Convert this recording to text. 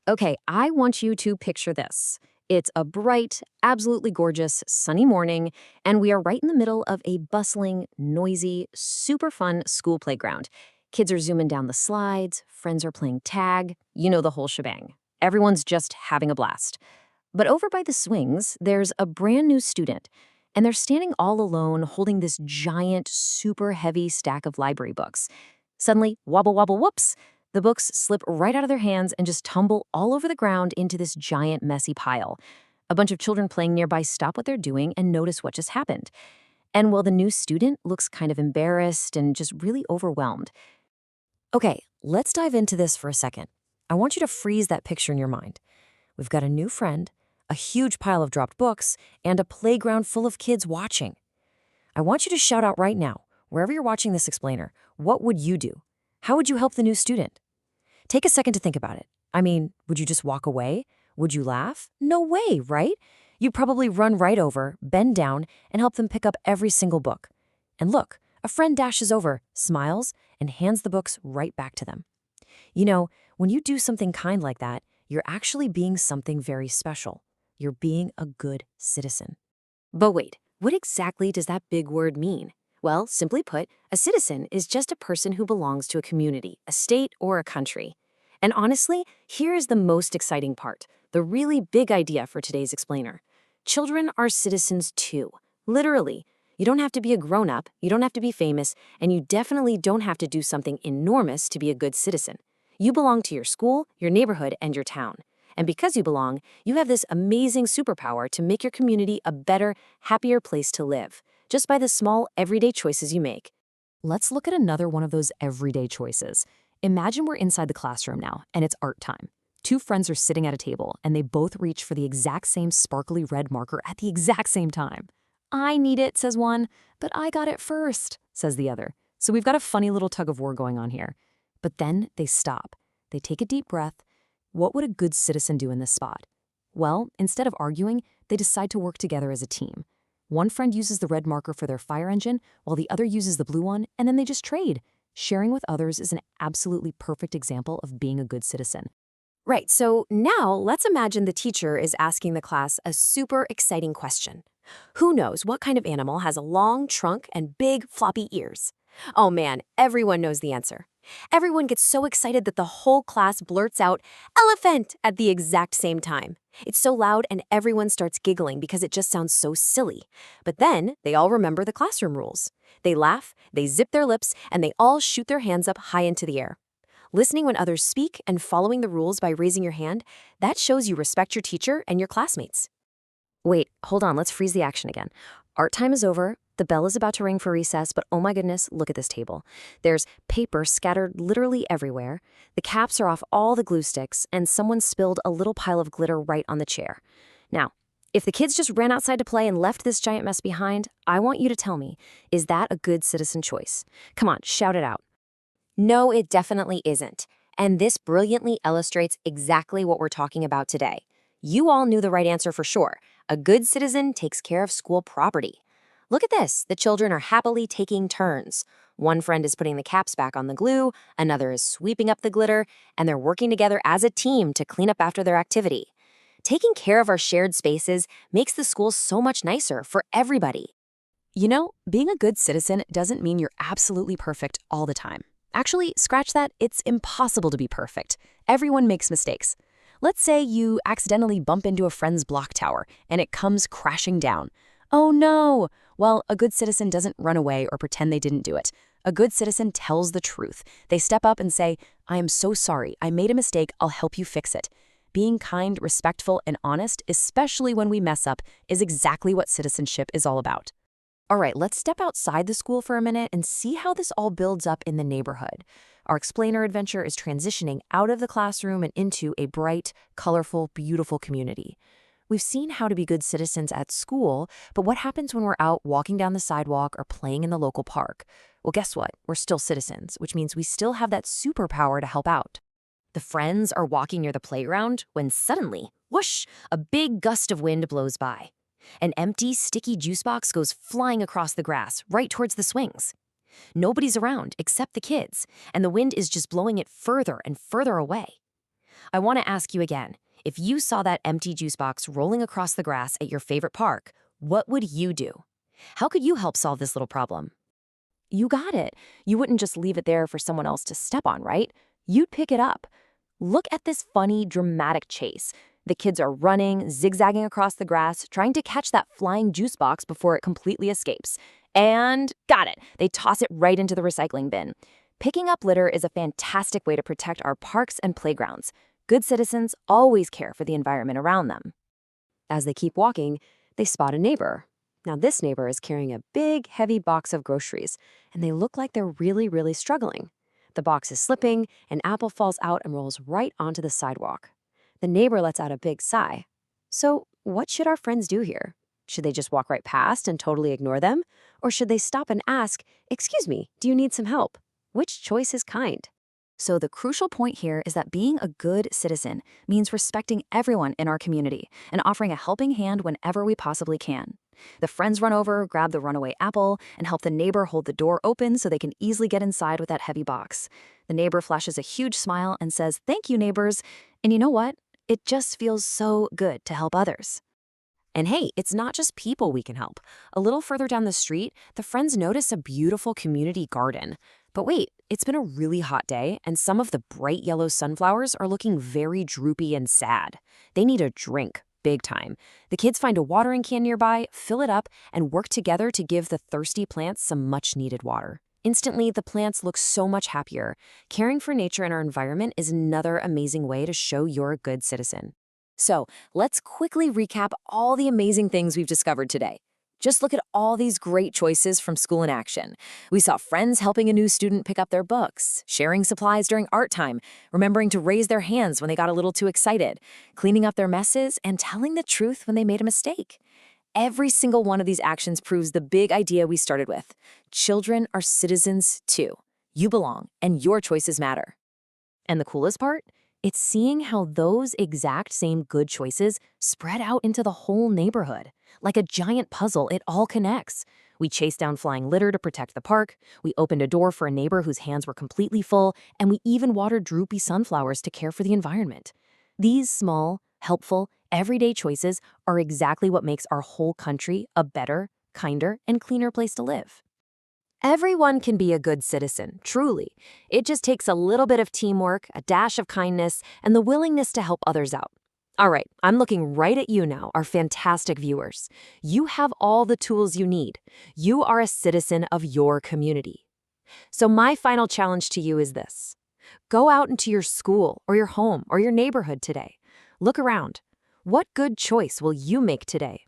Okay, I want you to picture this. It's a bright, absolutely gorgeous, sunny morning, and we are right in the middle of a bustling, noisy, super fun school playground. Kids are zooming down the slides, friends are playing tag, you know the whole shebang. Everyone's just having a blast. But over by the swings, there's a brand new student, and they're standing all alone holding this giant, super heavy stack of library books. Suddenly, wobble, wobble, whoops, the books slip right out of their hands and just tumble all over the ground into this giant, messy pile. A bunch of children playing nearby stop what they're doing and notice what just happened. And while the new student looks kind of embarrassed and just really overwhelmed. Okay, let's dive into this for a second. I want you to freeze that picture in your mind. We've got a new friend, a huge pile of dropped books, and a playground full of kids watching. I want you to shout out right now, wherever you're watching this explainer, what would you do? How would you help the new student? Take a second to think about it. I mean, would you just walk away? Would you laugh? No way, right? You'd probably run right over, bend down, and help them pick up every single book. And look, a friend dashes over, smiles, and hands the books right back to them. You know, when you do something kind like that, you're actually being something very special. You're being a good citizen. But wait, what exactly does that big word mean? Well, simply put, a citizen is just a person who belongs to a community, a state, or a country. And honestly, here is the most exciting part, the really big idea for today's explainer. Children are citizens too. Literally. You don't have to be a grown-up, you don't have to be famous, and you definitely don't have to do something enormous to be a good citizen. You belong to your school, your neighborhood, and your town. And because you belong, you have this amazing superpower to make your community a better, happier place to live, just by the small, everyday choices you make. Let's look at another one of those everyday choices. Imagine we're inside the classroom now, and it's art time. Two friends are sitting at a table, and they both reach for the exact same sparkly red marker at the exact same time. I need it, says one, but I got it first, says the other. So we've got a funny little tug of war going on here. But then they stop. They take a deep breath. What would a good citizen do in this spot? Well, instead of arguing, they decide to work together as a team. One friend uses the red marker for their fire engine, while the other uses the blue one, and then they just trade. Sharing with others is an absolutely perfect example of being a good citizen. Right, so now let's imagine the teacher is asking the class a super exciting question. Who knows what kind of animal has a long trunk and big floppy ears? Oh man, everyone knows the answer. Everyone gets so excited that the whole class blurts out, "Elephant!" at the exact same time. It's so loud and everyone starts giggling because it just sounds so silly. But then they all remember the classroom rules. They laugh, they zip their lips, and they all shoot their hands up high into the air. Listening when others speak and following the rules by raising your hand, that shows you respect your teacher and your classmates. Wait, hold on, let's freeze the action again. Art time is over, the bell is about to ring for recess, but oh my goodness, look at this table. There's paper scattered literally everywhere, the caps are off all the glue sticks, and someone spilled a little pile of glitter right on the chair. Now, if the kids just ran outside to play and left this giant mess behind, I want you to tell me, is that a good citizen choice? Come on, shout it out. No, it definitely isn't. And this brilliantly illustrates exactly what we're talking about today. You all knew the right answer for sure. A good citizen takes care of school property. Look at this. The children are happily taking turns. One friend is putting the caps back on the glue, another is sweeping up the glitter, and they're working together as a team to clean up after their activity. Taking care of our shared spaces makes the school so much nicer for everybody. You know, being a good citizen doesn't mean you're absolutely perfect all the time. Actually, scratch that, it's impossible to be perfect. Everyone makes mistakes. Let's say you accidentally bump into a friend's block tower and it comes crashing down. Oh no! Well, a good citizen doesn't run away or pretend they didn't do it. A good citizen tells the truth. They step up and say, I am so sorry, I made a mistake, I'll help you fix it. Being kind, respectful, and honest, especially when we mess up, is exactly what citizenship is all about. All right, let's step outside the school for a minute and see how this all builds up in the neighborhood. Our explainer adventure is transitioning out of the classroom and into a bright, colorful, beautiful community. We've seen how to be good citizens at school, but what happens when we're out walking down the sidewalk or playing in the local park? Well, guess what? We're still citizens, which means we still have that superpower to help out. The friends are walking near the playground when suddenly, whoosh, a big gust of wind blows by. An empty, sticky juice box goes flying across the grass, right towards the swings. Nobody's around except the kids, and the wind is just blowing it further and further away. I want to ask you again. If you saw that empty juice box rolling across the grass at your favorite park, what would you do? How could you help solve this little problem? You got it. You wouldn't just leave it there for someone else to step on, right? You'd pick it up. Look at this funny, dramatic chase. The kids are running, zigzagging across the grass, trying to catch that flying juice box before it completely escapes. And got it. They toss it right into the recycling bin. Picking up litter is a fantastic way to protect our parks and playgrounds. Good citizens always care for the environment around them. As they keep walking, they spot a neighbor. Now, this neighbor is carrying a big, heavy box of groceries, and they look like they're really struggling. The box is slipping, an apple falls out and rolls right onto the sidewalk. The neighbor lets out a big sigh. So, what should our friends do here? Should they just walk right past and totally ignore them? Or should they stop and ask, "Excuse me, do you need some help?" Which choice is kind? So the crucial point here is that being a good citizen means respecting everyone in our community and offering a helping hand whenever we possibly can. The friends run over, grab the runaway apple, and help the neighbor hold the door open so they can easily get inside with that heavy box. The neighbor flashes a huge smile and says, "Thank you, neighbors." And you know what? It just feels so good to help others. And hey, it's not just people we can help. A little further down the street, the friends notice a beautiful community garden. But wait, it's been a really hot day, and some of the bright yellow sunflowers are looking very droopy and sad. They need a drink, big time. The kids find a watering can nearby, fill it up, and work together to give the thirsty plants some much-needed water. Instantly, the plants look so much happier. Caring for nature and our environment is another amazing way to show you're a good citizen. So, let's quickly recap all the amazing things we've discovered today. Just look at all these great choices from School in Action. We saw friends helping a new student pick up their books, sharing supplies during art time, remembering to raise their hands when they got a little too excited, cleaning up their messes, and telling the truth when they made a mistake. Every single one of these actions proves the big idea we started with. Children are citizens too. You belong, and your choices matter. And the coolest part? It's seeing how those exact same good choices spread out into the whole neighborhood. Like a giant puzzle, it all connects. We chased down flying litter to protect the park, we opened a door for a neighbor whose hands were completely full, and we even watered droopy sunflowers to care for the environment. These small, helpful, everyday choices are exactly what makes our whole country a better, kinder, and cleaner place to live. Everyone can be a good citizen, truly. It just takes a little bit of teamwork, a dash of kindness, and the willingness to help others out. All right, I'm looking right at you now, our fantastic viewers. You have all the tools you need. You are a citizen of your community. So my final challenge to you is this. Go out into your school or your home or your neighborhood today. Look around. What good choice will you make today?